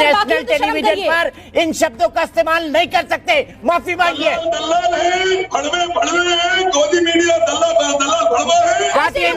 National television पर इन शब्दों का इस्तेमाल नहीं कर सकते। माफी मांगिए। काटिए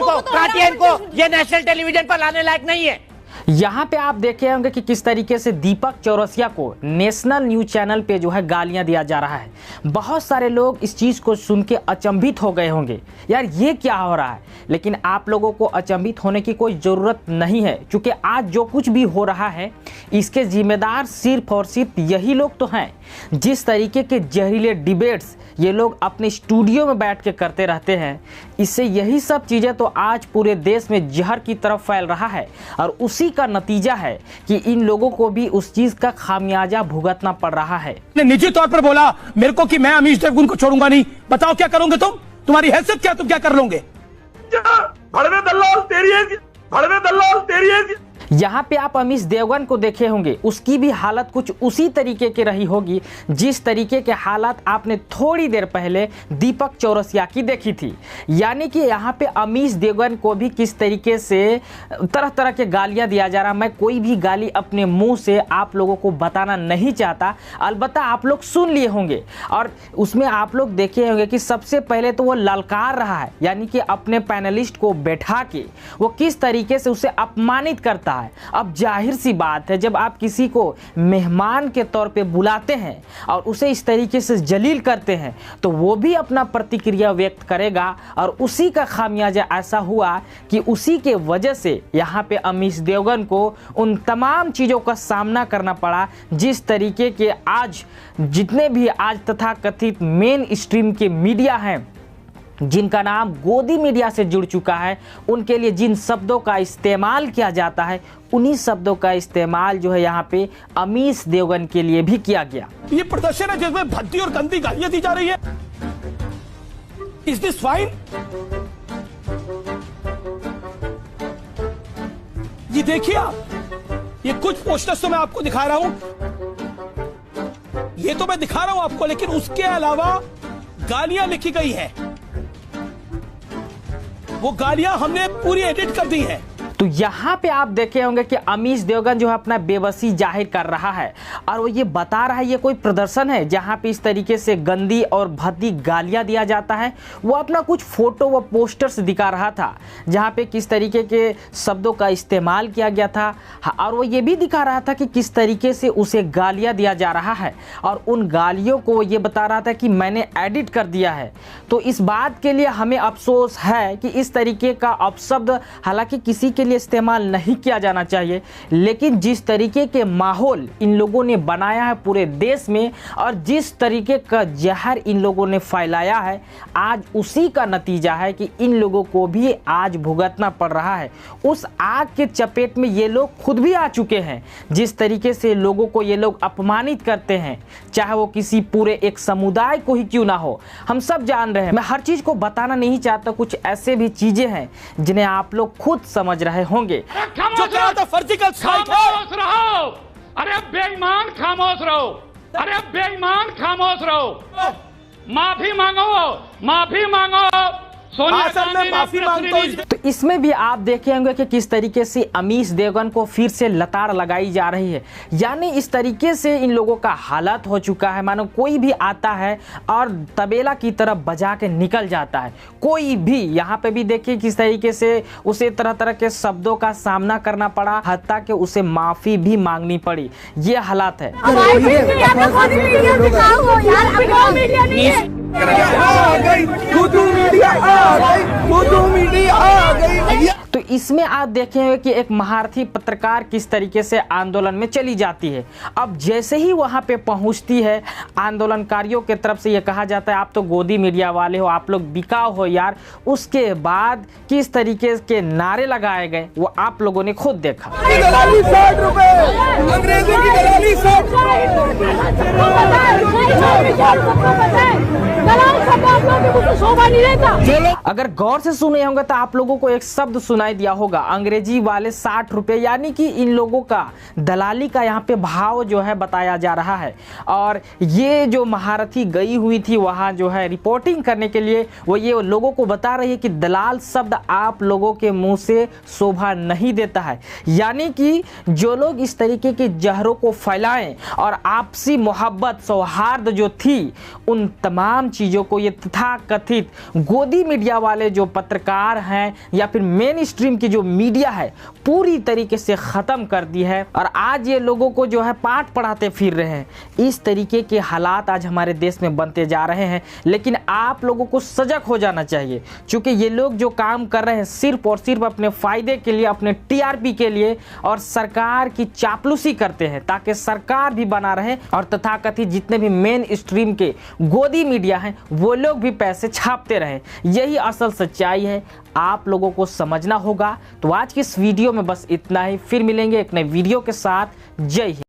इनको, ये नेशनल टेलीविजन पर लाने लायक नहीं है। यहाँ पे आप देखे होंगे कि किस तरीके से दीपक चौरसिया को नेशनल न्यूज चैनल पे जो है गालियां दिया जा रहा है। बहुत सारे लोग इस चीज़ को सुन के अचंभित हो गए होंगे, यार ये क्या हो रहा है। लेकिन आप लोगों को अचंभित होने की कोई ज़रूरत नहीं है, क्योंकि आज जो कुछ भी हो रहा है इसके जिम्मेदार सिर्फ और सिर्फ यही लोग तो हैं। जिस तरीके के जहरीले डिबेट्स ये लोग अपने स्टूडियो में बैठ के करते रहते हैं, इससे यही सब चीज़ें तो आज पूरे देश में जहर की तरफ फैल रहा है। और उसी का नतीजा है कि इन लोगों को भी उस चीज का खामियाजा भुगतना पड़ रहा है। निजी तौर पर बोला मेरे को कि मैं अमीश देवगन को छोड़ूंगा नहीं। बताओ क्या करोगे तुम? तुम्हारी हैसियत क्या, तुम क्या कर लोगे? भड़वे दल्लाल तेरी है। यहाँ पे आप अमीश देवगन को देखे होंगे, उसकी भी हालत कुछ उसी तरीके की रही होगी जिस तरीके के हालात आपने थोड़ी देर पहले दीपक चौरसिया की देखी थी। यानी कि यहाँ पे अमीश देवगन को भी किस तरीके से तरह तरह के गालियाँ दिया जा रहा। मैं कोई भी गाली अपने मुंह से आप लोगों को बताना नहीं चाहता, अलबत्ता आप लोग सुन लिए होंगे। और उसमें आप लोग देखे होंगे कि सबसे पहले तो वो ललकार रहा है, यानी कि अपने पैनलिस्ट को बैठा के वो किस तरीके से उसे अपमानित करता है। अब जाहिर सी बात है, जब आप किसी को मेहमान के तौर पे बुलाते हैं और उसे इस तरीके से जलील करते हैं तो वो भी अपना प्रतिक्रिया व्यक्त करेगा। और उसी का खामियाजा ऐसा हुआ कि उसी के वजह से यहाँ पे अमीश देवगन को उन तमाम चीज़ों का सामना करना पड़ा जिस तरीके के आज जितने भी आज तथाकथित मेन स्ट्रीम के मीडिया हैं, जिनका नाम गोदी मीडिया से जुड़ चुका है, उनके लिए जिन शब्दों का इस्तेमाल किया जाता है उन्हीं शब्दों का इस्तेमाल जो है यहाँ पे अमीश देवगन के लिए भी किया गया। ये प्रदर्शन है जिसमें भद्दी और गंदी गालियां दी जा रही है। Is this fine? ये देखिए आप, ये कुछ पोस्टर्स तो मैं आपको दिखा रहा हूं, ये तो मैं दिखा रहा हूं आपको, लेकिन उसके अलावा गालियां लिखी गई हैं। वो गालियां हमने पूरी एडिट कर दी हैं। तो यहाँ पे आप देखे होंगे कि अमीश देवगन जो है अपना बेबसी जाहिर कर रहा है और वो ये बता रहा है ये कोई प्रदर्शन है जहाँ पे इस तरीके से गंदी और भद्दी गालियाँ दिया जाता है। वो अपना कुछ फोटो व पोस्टर्स दिखा रहा था जहाँ पे किस तरीके के शब्दों का इस्तेमाल किया गया था, और वो ये भी दिखा रहा था कि किस तरीके से उसे गालियाँ दिया जा रहा है और उन गालियों को ये बता रहा था कि मैंने एडिट कर दिया है। तो इस बात के लिए हमें अफसोस है कि इस तरीके का अपशब्द हालांकि किसी के लिए इस्तेमाल नहीं किया जाना चाहिए, लेकिन जिस तरीके के माहौल इन लोगों ने बनाया है पूरे देश में और जिस तरीके का जहर इन लोगों ने फैलाया है, आज उसी का नतीजा है कि इन लोगों को भी आज भुगतना पड़ रहा है। उस आग के चपेट में ये लोग खुद भी आ चुके हैं। जिस तरीके से लोगों को ये लोग अपमानित करते हैं, चाहे वो किसी पूरे एक समुदाय को ही क्यों ना हो, हम सब जान रहे हैं। मैं हर चीज को बताना नहीं चाहता, कुछ ऐसे भी चीजें हैं जिन्हें आप लोग खुद समझ रहे होंगे। जो कहा था वर्टिकल स्ट्राइक है। खामोश रहो, अरे बेईमान खामोश रहो, अरे बेईमान खामोश रहो। माफी मांगो, माफी मांगो। सोनिया गांधी माफी मांगता हूं। तो इसमें भी आप देखे होंगे कि किस तरीके से अमीश देवगन को फिर से लताड़ लगाई जा रही है। यानी इस तरीके से इन लोगों का हालत हो चुका है मानो कोई भी आता है और तबेला की तरफ बजा के निकल जाता है। कोई भी यहाँ पे भी देखिए किस तरीके से उसे तरह तरह के शब्दों का सामना करना पड़ा, हत्ता कि उसे माफी भी मांगनी पड़ी। ये हालात है। तो इसमें आप देखेंगे कि एक महारथी पत्रकार किस तरीके से आंदोलन में चली जाती है। अब जैसे ही वहां पे पहुंचती है, आंदोलनकारियों के तरफ से ये कहा जाता है आप तो गोदी मीडिया वाले हो, आप लोग बिकाऊ हो यार। उसके बाद किस तरीके के नारे लगाए गए वो आप लोगों ने खुद देखा। दलाली 60 रुपए, अंग्रेजों की दलाली 60। माफिया के मुंह से शोभा नहीं रहता। अगर गौर से सुने होंगे तो आप लोगों को एक शब्द सुनाई दिया होगा, अंग्रेजी वाले 60 रुपए, यानी कि इन लोगों का दलाली का यहाँ पे भाव जो है बताया जा रहा है। और ये जो महारथी गई हुई थी वहाँ जो है रिपोर्टिंग करने के लिए, वो ये लोगों को बता रही है कि दलाल शब्द आप लोगों के मुंह से शोभा नहीं देता है। यानी कि जो लोग इस तरीके के जहरों को फैलाएं और आपसी मोहब्बत सौहार्द जो थी, उन तमाम चीज़ों को ये तथाकथित गोदी मीडिया वाले जो पत्रकार हैं या फिर मेन स्ट्रीम की जो मीडिया है पूरी तरीके से ख़त्म कर दी है। और आज ये लोगों को जो है पाठ पढ़ाते फिर रहे हैं। इस तरीके के हालात आज हमारे देश में बनते जा रहे हैं। लेकिन आप लोगों को सजग हो जाना चाहिए, क्योंकि ये लोग जो काम कर रहे हैं सिर्फ और सिर्फ अपने फ़ायदे के लिए, अपने टीआरपी के लिए और सरकार की चापलूसी करते हैं ताकि सरकार भी बना रहे और तथाकथित जितने भी मेन स्ट्रीम के गोदी मीडिया हैं वो लोग भी पैसे छापते रहे। यही असल सच्चाई है, आप लोगों को समझना होगा। तो आज की इस वीडियो में बस इतना ही, फिर मिलेंगे एक नए वीडियो के साथ। जय हिंद।